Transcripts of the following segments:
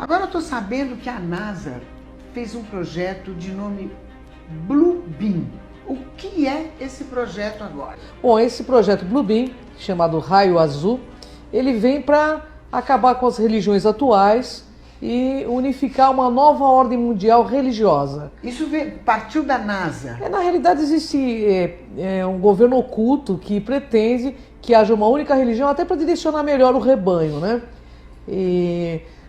Agora eu estou sabendo que a NASA fez um projeto de nome Blue Beam. O que é esse projeto agora? Bom, esse projeto Blue Beam, chamado Raio Azul, ele vem para acabar com as religiões atuais e unificar uma nova ordem mundial religiosa. Isso partiu da NASA? Na realidade existe um governo oculto que pretende que haja uma única religião até para direcionar melhor o rebanho, né?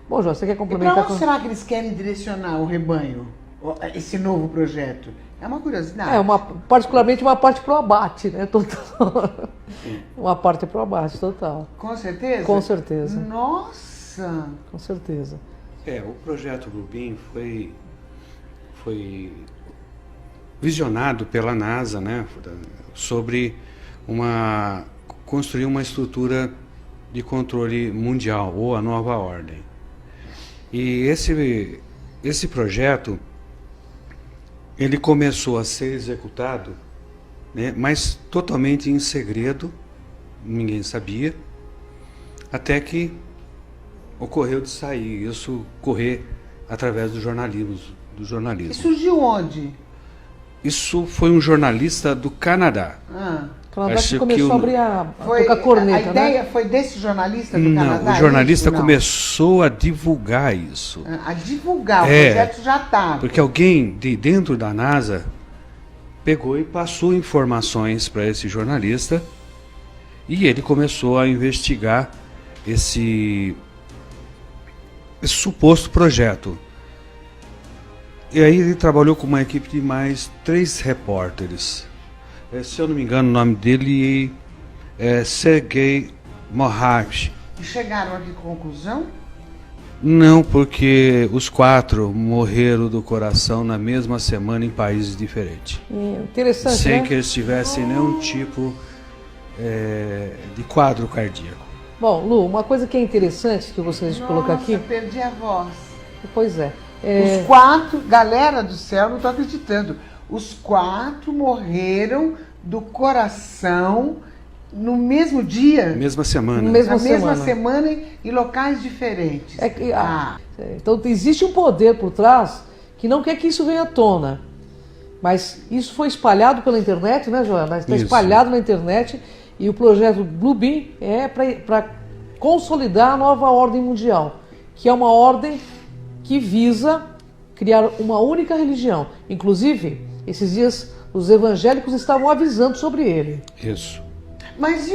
Bom, João, você quer complementar? E para onde será que eles querem direcionar o rebanho, esse novo projeto? É uma curiosidade. Particularmente uma parte pro abate, né? Total. Uma parte pro abate, total. Com certeza? Com certeza. Nossa! Com certeza. O projeto Blue Beam foi visionado pela NASA, né? Sobre construir uma estrutura de controle mundial, ou a nova ordem. E esse projeto, ele começou a ser executado, né, mas totalmente em segredo, ninguém sabia, até que ocorreu de sair, isso correr através do jornalismo. E surgiu onde? Isso foi um jornalista do Canadá. Canadá que começou a abrir a tocar corneta, a ideia foi desse jornalista do Canadá? Não, o jornalista começou a divulgar isso. A divulgar, o projeto já estava. Porque alguém de dentro da NASA pegou e passou informações para esse jornalista e ele começou a investigar esse suposto projeto. E aí ele trabalhou com uma equipe de mais 3 repórteres. Se eu não me engano, o nome dele é Sergei Moravich. E chegaram a que conclusão? Não, porque os 4 morreram do coração na mesma semana em países diferentes. Interessante, sem né? que eles tivessem nenhum tipo de quadro cardíaco. Bom, Lu, uma coisa que é interessante que eu gostaria de colocar aqui... Nossa, perdi a voz. Pois é. Os 4, galera do céu, não estou acreditando. Os 4 morreram do coração no mesmo dia? Mesma semana. Na mesma semana em locais diferentes. Então existe um poder por trás que não quer que isso venha à tona. Mas isso foi espalhado pela internet, né, Joana? Está espalhado na internet e o projeto Blue Beam é para consolidar a nova ordem mundial, que é uma ordem que visa criar uma única religião. Inclusive, esses dias os evangélicos estavam avisando sobre ele. Isso. Mas e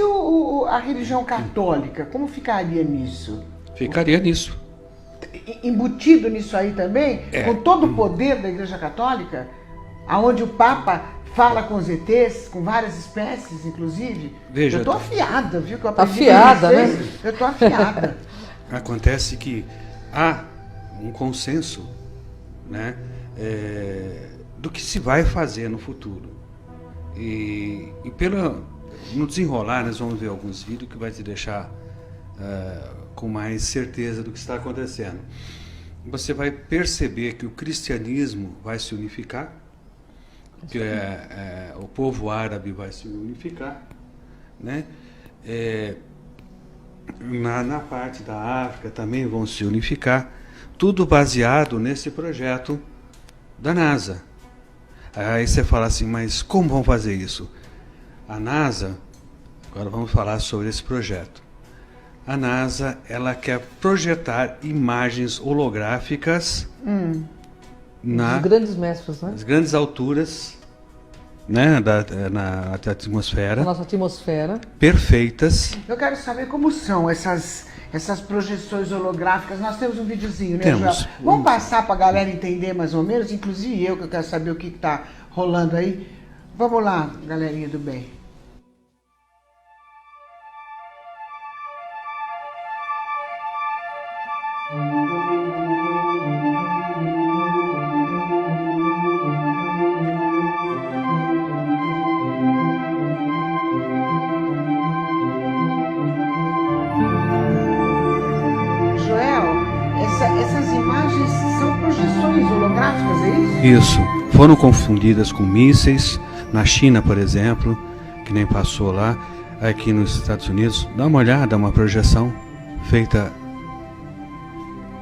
a religião católica? Como ficaria nisso? Ficaria nisso. Embutido nisso aí também? Com todo o poder da Igreja Católica? Aonde o Papa fala com os ETs, com várias espécies, inclusive? Veja, eu tô afiada, viu? Que eu tá afiada, né? Eu tô afiada. Acontece que há um consenso, né, do que se vai fazer no futuro. E no desenrolar, nós vamos ver alguns vídeos que vai te deixar com mais certeza do que está acontecendo. Você vai perceber que o cristianismo vai se unificar, que o povo árabe vai se unificar, né? Na parte da África também vão se unificar, tudo baseado nesse projeto da NASA. Aí você fala assim, mas como vão fazer isso? A NASA, agora vamos falar sobre esse projeto. A NASA, ela quer projetar imagens holográficas Os grandes mestres, né? nas grandes alturas, né, na atmosfera. A nossa atmosfera. Perfeitas. Eu quero saber como são essas projeções holográficas. Nós temos um videozinho, né, Temos. Joel? Vamos passar para a galera entender mais ou menos, inclusive eu, que eu quero saber o que está rolando aí. Vamos lá, galerinha do bem. Essas imagens são projeções holográficas, é isso? Isso. Foram confundidas com mísseis. Na China, por exemplo, que nem passou lá. Aqui nos Estados Unidos, dá uma olhada, uma projeção feita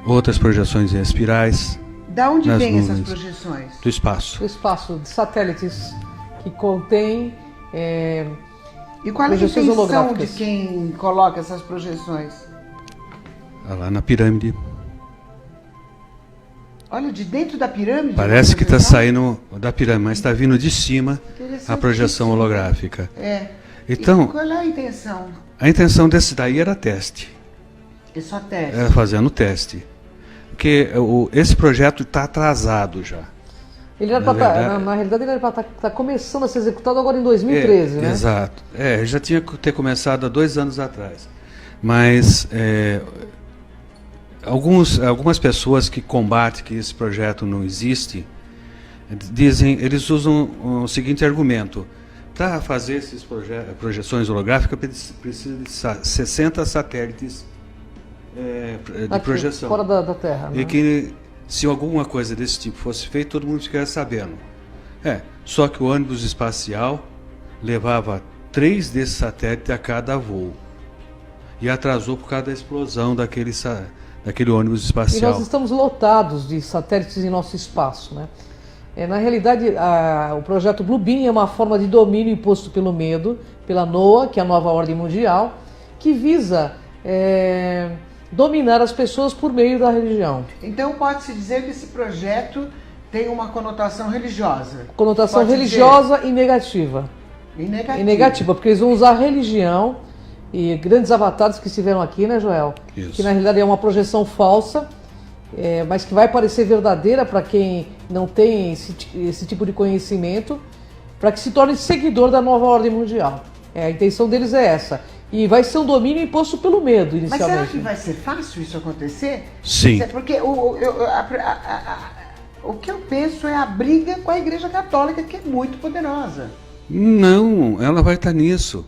outras projeções em espirais. Da onde nas vêm essas nuvens. projeções? Do espaço. O espaço de satélites que contém E qual é a projeções intenção de holográficas. quem coloca essas projeções? Lá na pirâmide. Olha, de dentro da pirâmide? Parece vai que está projetar? saindo da pirâmide, mas está vindo de cima a projeção holográfica. É. Então, E qual é a intenção? a intenção desse daí era teste. É só teste. Era fazendo teste. Porque esse projeto está atrasado já. Ele era Na verdade- na realidade, ele era para estar começando a ser executado agora em 2013, né? Exato. Já tinha que ter começado há 2 anos atrás. Mas algumas pessoas que combatem que esse projeto não existe, eles usam o seguinte argumento: para fazer essas projeções holográficas precisa de 60 satélites de Aqui, projeção. fora da Terra. E Né? que se alguma coisa desse tipo fosse feita, todo mundo ficaria sabendo. Só que o ônibus espacial levava 3 desses satélites a cada voo. E atrasou por causa da explosão daquele ônibus E espacial. nós estamos lotados de satélites em nosso espaço, né? Na realidade, o projeto Bluebeam é uma forma de domínio imposto pelo medo, pela NOAA, que é a nova ordem mundial, que visa dominar as pessoas por meio da religião. Então pode-se dizer que esse projeto tem uma conotação religiosa. Conotação Pode religiosa e negativa. dizer. E negativa. E negativa, porque eles vão usar a religião e grandes avatares que estiveram aqui, né, Joel? Isso. Que na realidade é uma projeção falsa, mas que vai parecer verdadeira para quem não tem esse tipo de conhecimento, para que se torne seguidor da nova ordem mundial. A intenção deles é essa. E vai ser um domínio imposto pelo medo, Mas será inicialmente. que vai ser fácil isso acontecer? Sim. Porque o que eu penso é a briga com a Igreja Católica, que é muito poderosa. Não, ela vai estar nisso.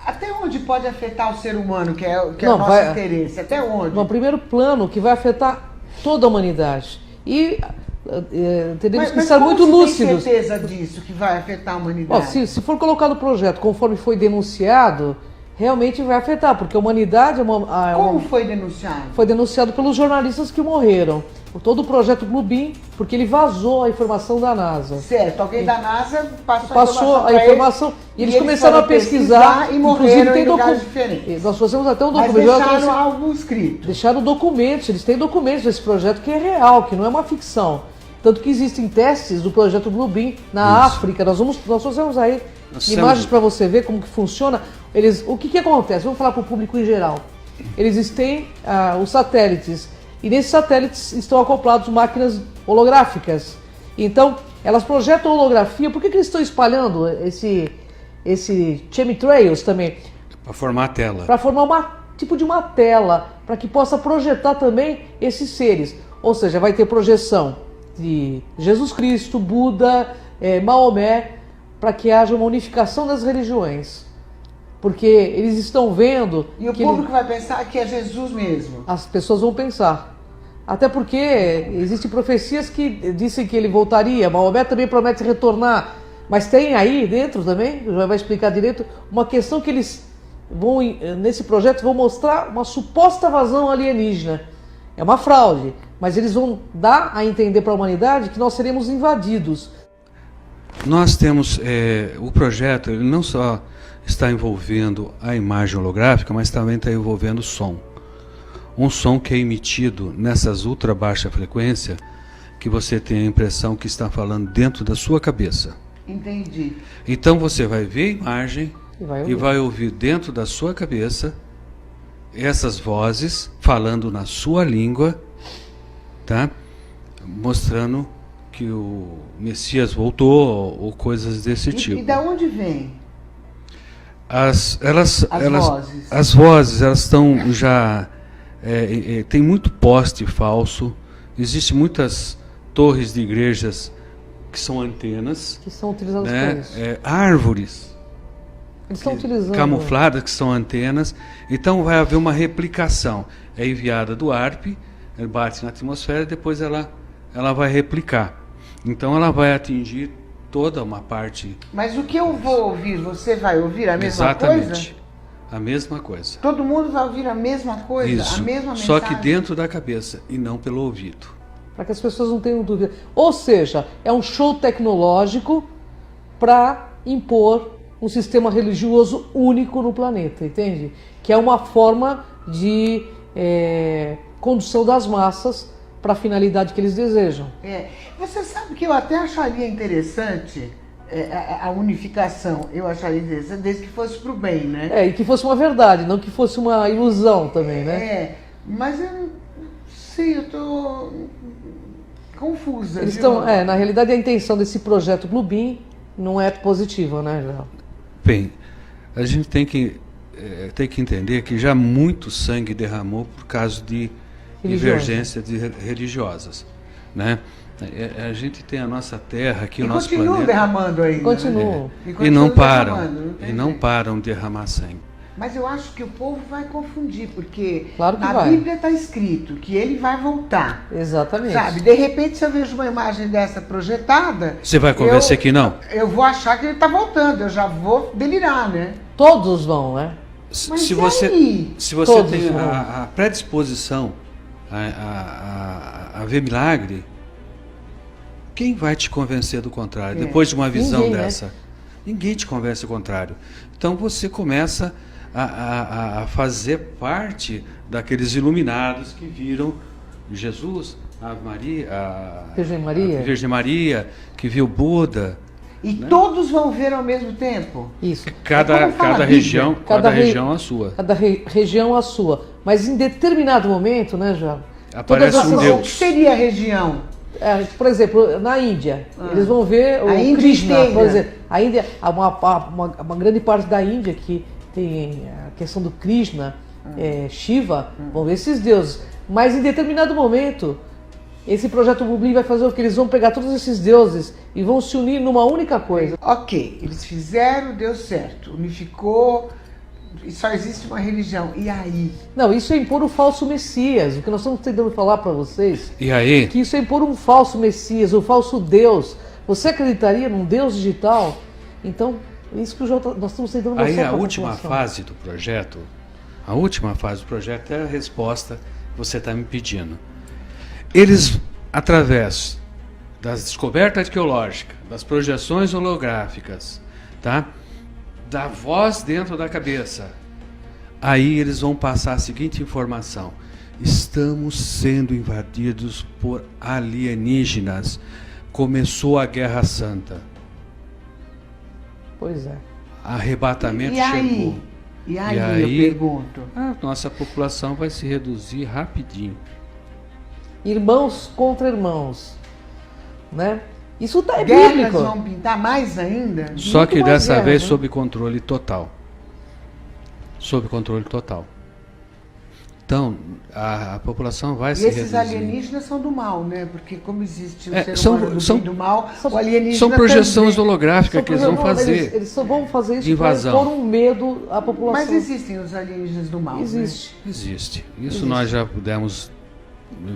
Até onde pode afetar o ser humano, que é o Não, nosso vai- interesse? Até onde? No primeiro plano, que vai afetar toda a humanidade. E teremos que estar como muito se lúcidos. tem certeza disso, que vai afetar a Ó, humanidade? se for colocado o projeto conforme foi denunciado, realmente vai afetar, porque a humanidade Como foi denunciado? foi denunciado pelos jornalistas que morreram. Todo o projeto Bluebeam, porque ele vazou a informação da NASA. Certo, alguém da NASA Passou a pra informação e eles começaram a foram pesquisar e morreram em lugares docu- diferentes. Nós fazemos até um Mas documento. deixaram algo escrito. Deixaram documentos, eles têm documentos desse projeto que é real, que não é uma ficção. Tanto que existem testes do projeto Bluebeam na África. Nós fazemos aí Nós imagens temos- para você ver como que funciona. O que acontece? Vamos falar para o público em geral. Eles têm os satélites, e nesses satélites estão acoplados máquinas holográficas. Então, elas projetam holografia. Por que eles estão espalhando esse chemtrails também? Para formar a tela. Para formar tipo de uma tela, para que possa projetar também esses seres. Ou seja, vai ter projeção de Jesus Cristo, Buda, Maomé, para que haja uma unificação das religiões. Porque eles estão vendo E o que público vai pensar que é Jesus mesmo. as pessoas vão pensar. Até porque existem profecias que dizem que ele voltaria. Maomé também promete retornar. Mas tem aí dentro também, já vai explicar direito, uma questão que eles vão, nesse projeto, vão mostrar uma suposta invasão alienígena. É uma fraude, mas eles vão dar a entender para a humanidade que nós seremos invadidos. Nós temos o projeto, ele não só está envolvendo a imagem holográfica, mas também está envolvendo o som. Um som que é emitido nessas ultra baixa frequência, que você tem a impressão que está falando dentro da sua cabeça. Entendi. Então você vai ver a imagem E vai ouvir dentro da sua cabeça essas vozes falando na sua língua, tá? Mostrando que o Messias voltou ou coisas desse tipo. E da onde vem? As vozes. As vozes, elas estão já... tem muito poste falso, existem muitas torres de igrejas que são antenas, Que são utilizados né? para isso. Árvores Eles estão utilizando... camufladas que são antenas. Então vai haver uma replicação. É enviada do ARP, ele bate na atmosfera e depois ela vai replicar. Então ela vai atingir toda uma parte. Mas o que eu vou ouvir, você vai ouvir a mesma Exatamente. coisa? a mesma coisa. Todo mundo vai ouvir a mesma coisa, Isso. a mesma mensagem. Só que dentro da cabeça e não pelo ouvido. Para que as pessoas não tenham dúvida. Ou seja, é um show tecnológico para impor um sistema religioso único no planeta, entende? Que é uma forma de condução das massas para a finalidade que eles desejam. Você sabe que eu até acharia interessante a unificação, eu acharia interessante desde que fosse para o bem, né? E que fosse uma verdade, não que fosse uma ilusão também, né? Mas eu não sei, eu estou confusa. Eles estão, na realidade, a intenção desse projeto Bluebeam não é positiva, né, Léo? Bem, a gente tem que entender que já muito sangue derramou por causa de divergências religiosas, né? A gente tem a nossa terra aqui, o nosso planeta. Continuam derramando aí. Continuam. E não param. E não param de derramar sangue. Mas eu acho que o povo vai confundir, porque claro que na vai. Bíblia está escrito que ele vai voltar. Exatamente. Sabe, de repente, se eu vejo uma imagem dessa projetada... Você vai convencer que não? Eu vou achar que ele está voltando, eu já vou delirar, né? Todos vão, né? Mas se você Todos tem vão. a predisposição a ver milagre, quem vai te convencer do contrário? Depois de uma visão Ninguém, dessa? Ninguém te convence do contrário. Então você começa a fazer parte daqueles iluminados que viram Jesus, a Maria, a Virgem Maria, que viu Buda. E todos vão ver ao mesmo tempo? Isso. Cada região a sua. Cada região a sua. Mas em determinado momento, né, João? Aparece um Deus. O que seria a região? Por exemplo, na Índia, eles vão ver o Índia Krishna, inteira. por exemplo. A Índia, uma grande parte da Índia que tem a questão do Krishna, Shiva, vão ver esses deuses. Mas em determinado momento, esse projeto Bluebeam vai fazer o que? Eles vão pegar todos esses deuses e vão se unir numa única coisa. Ok, eles fizeram, deu certo, unificou, e só existe uma religião. E aí? Não, isso é impor o falso Messias. O que nós estamos tentando falar para vocês, E aí? que isso é impor um falso Messias, um falso Deus. Você acreditaria num Deus digital? Então, isso que nós estamos tentando mostrar Aí para a população. última fase do projeto é a resposta que você está me pedindo. Eles, através das descobertas arqueológicas, das projeções holográficas, tá? Da voz dentro da cabeça, aí eles vão passar a seguinte informação: estamos sendo invadidos por alienígenas. Começou a Guerra Santa. Pois é. Arrebatamento E aí? chegou. E aí, eu pergunto. A nossa população vai se reduzir rapidinho. Irmãos contra irmãos, né? Isso é Guerras bíblico. vão pintar mais ainda? Só Muito que mais dessa guerra, vez né? sob controle total. Sob controle total. Então, a população vai E se esses reduzir. alienígenas são do mal, né? Porque como existe o ser são- humano do são- bem e do mal, o alienígena São projeções também. holográficas que eles vão fazer. Eles só vão fazer isso de para invasão. impor um medo à população. Mas existem os alienígenas do mal, Existe. Existe. Isso Existe. nós já pudemos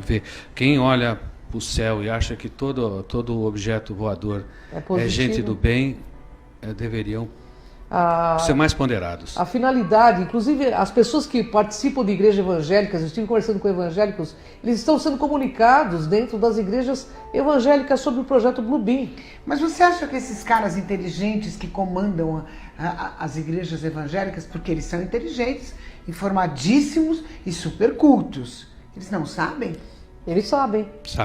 ver. Quem olha para o céu e acha que todo objeto voador É positivo. gente do bem, deveriam A, ser mais ponderados. a finalidade, inclusive as pessoas que participam de igrejas evangélicas, eu estive conversando com evangélicos, eles estão sendo comunicados dentro das igrejas evangélicas sobre o projeto Bluebeam. Mas você acha que esses caras inteligentes que comandam as igrejas evangélicas, porque eles são inteligentes, informadíssimos e super cultos, eles não sabem? Eles sabem. Sabe?